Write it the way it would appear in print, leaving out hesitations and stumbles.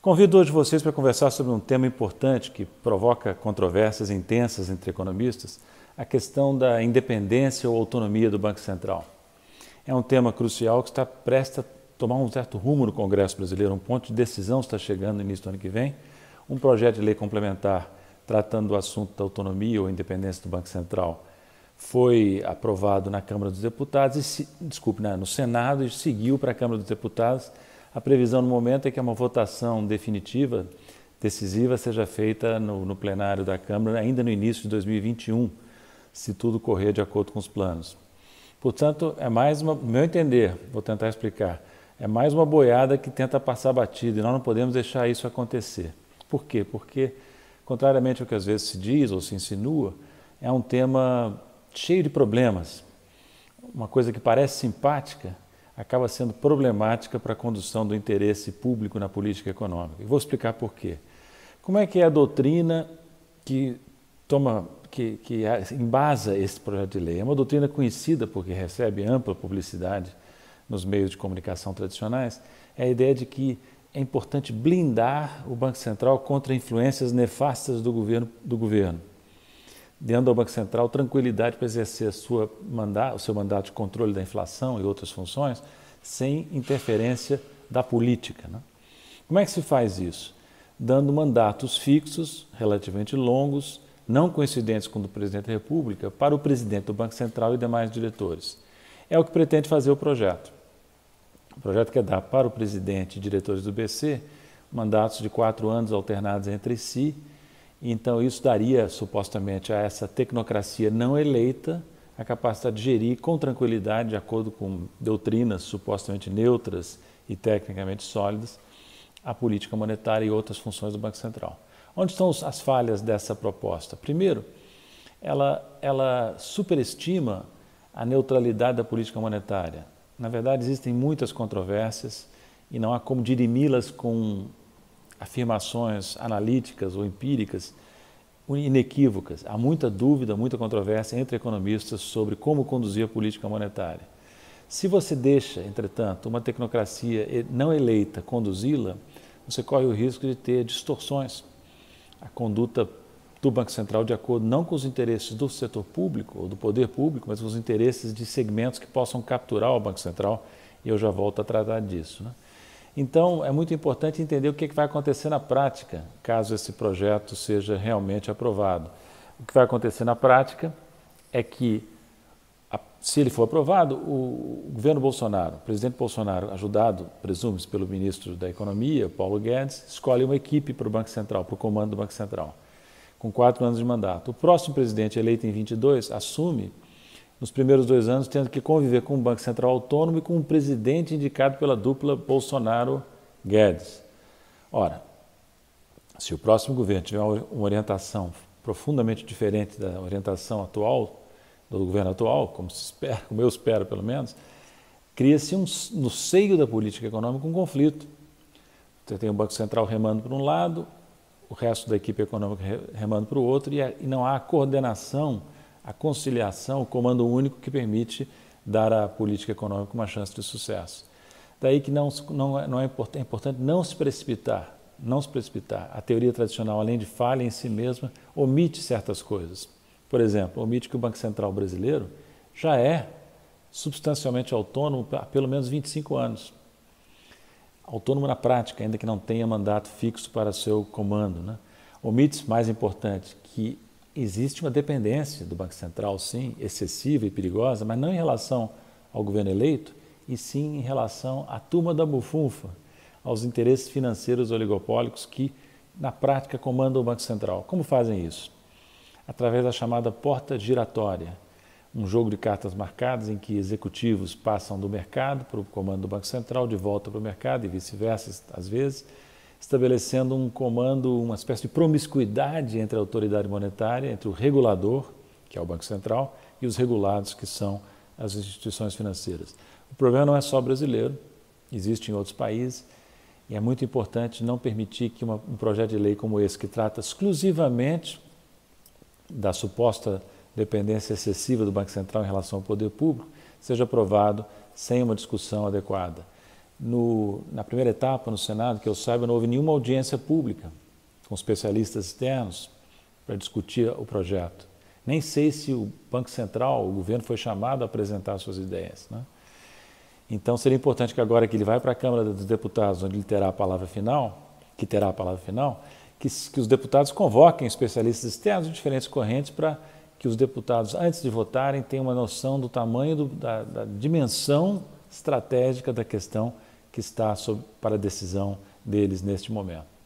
Convido hoje vocês para conversar sobre um tema importante que provoca controvérsias intensas entre economistas, a questão da independência ou autonomia do Banco Central. É um tema crucial que está prestes a tomar um certo rumo no Congresso brasileiro, um ponto de decisão está chegando no início do ano que vem, um projeto de lei complementar tratando do assunto da autonomia ou independência do Banco Central foi aprovado na Câmara dos Deputados, no Senado e seguiu para a Câmara dos Deputados. A previsão no momento é que uma votação definitiva, decisiva, seja feita no plenário da Câmara ainda no início de 2021, se tudo correr de acordo com os planos. Portanto, no meu entender, vou tentar explicar, é mais uma boiada que tenta passar batido e nós não podemos deixar isso acontecer. Por quê? Porque, contrariamente ao que às vezes se diz ou se insinua, é um tema cheio de problemas. Uma coisa que parece simpática acaba sendo problemática para a condução do interesse público na política econômica. E vou explicar por quê. Como é que é a doutrina que embasa esse projeto de lei? É uma doutrina conhecida porque recebe ampla publicidade nos meios de comunicação tradicionais. É a ideia de que é importante blindar o Banco Central contra influências nefastas do governo, dando ao Banco Central tranquilidade para exercer o seu mandato de controle da inflação e outras funções sem interferência da política, né? Como é que se faz isso? Dando mandatos fixos, relativamente longos, não coincidentes com o do Presidente da República, para o Presidente do Banco Central e demais diretores. É o que pretende fazer o projeto. O projeto quer dar para o Presidente e diretores do BC mandatos de 4 anos alternados entre si. Então, isso daria, supostamente, a essa tecnocracia não eleita a capacidade de gerir com tranquilidade, de acordo com doutrinas supostamente neutras e tecnicamente sólidas, a política monetária e outras funções do Banco Central. Onde estão as falhas dessa proposta? Primeiro, ela superestima a neutralidade da política monetária. Na verdade, existem muitas controvérsias e não há como dirimi-las com afirmações analíticas ou empíricas inequívocas. Há muita dúvida, muita controvérsia entre economistas sobre como conduzir a política monetária. Se você deixa, entretanto, uma tecnocracia não eleita conduzi-la, você corre o risco de ter distorções. A conduta do Banco Central de acordo não com os interesses do setor público ou do poder público, mas com os interesses de segmentos que possam capturar o Banco Central, e eu já volto a tratar disso, né? Então, é muito importante entender o que vai acontecer na prática, caso esse projeto seja realmente aprovado. O que vai acontecer na prática é que, se ele for aprovado, o governo Bolsonaro, o presidente Bolsonaro, ajudado, presume-se, pelo ministro da Economia, Paulo Guedes, escolhe uma equipe para o Banco Central, para o comando do Banco Central, com 4 anos de mandato. O próximo presidente, eleito em 22, assume nos primeiros 2 anos, tendo que conviver com um Banco Central autônomo e com um presidente indicado pela dupla Bolsonaro-Guedes. Ora, se o próximo governo tiver uma orientação profundamente diferente da orientação atual, do governo atual, como eu espero pelo menos, cria-se no seio da política econômica um conflito. Você tem o Banco Central remando para um lado, o resto da equipe econômica remando para o outro, e não há a coordenação, a conciliação, o comando único que permite dar à política econômica uma chance de sucesso. Daí que é importante não se precipitar. A teoria tradicional, além de falha em si mesma, omite certas coisas. Por exemplo, omite que o Banco Central brasileiro já é substancialmente autônomo há pelo menos 25 anos. Autônomo na prática, ainda que não tenha mandato fixo para seu comando, né? Omite, mais importante, que existe uma dependência do Banco Central, sim, excessiva e perigosa, mas não em relação ao governo eleito, e sim em relação à turma da bufunfa, aos interesses financeiros oligopólicos que, na prática, comandam o Banco Central. Como fazem isso? Através da chamada porta giratória, um jogo de cartas marcadas em que executivos passam do mercado para o comando do Banco Central, de volta para o mercado e vice-versa, às vezes, estabelecendo um comando, uma espécie de promiscuidade entre a autoridade monetária, entre o regulador, que é o Banco Central, e os regulados, que são as instituições financeiras. O problema não é só brasileiro, existe em outros países, e é muito importante não permitir que um projeto de lei como esse, que trata exclusivamente da suposta dependência excessiva do Banco Central em relação ao poder público, seja aprovado sem uma discussão adequada. Na primeira etapa, no Senado, que eu saiba, não houve nenhuma audiência pública com especialistas externos para discutir o projeto. Nem sei se o Banco Central, o governo, foi chamado a apresentar suas ideias, né? Então, seria importante que agora que ele vai para a Câmara dos Deputados, onde ele terá a palavra final, que os deputados convoquem especialistas externos de diferentes correntes para que os deputados, antes de votarem, tenham uma noção do tamanho, da dimensão estratégica da questão que está para a decisão deles neste momento.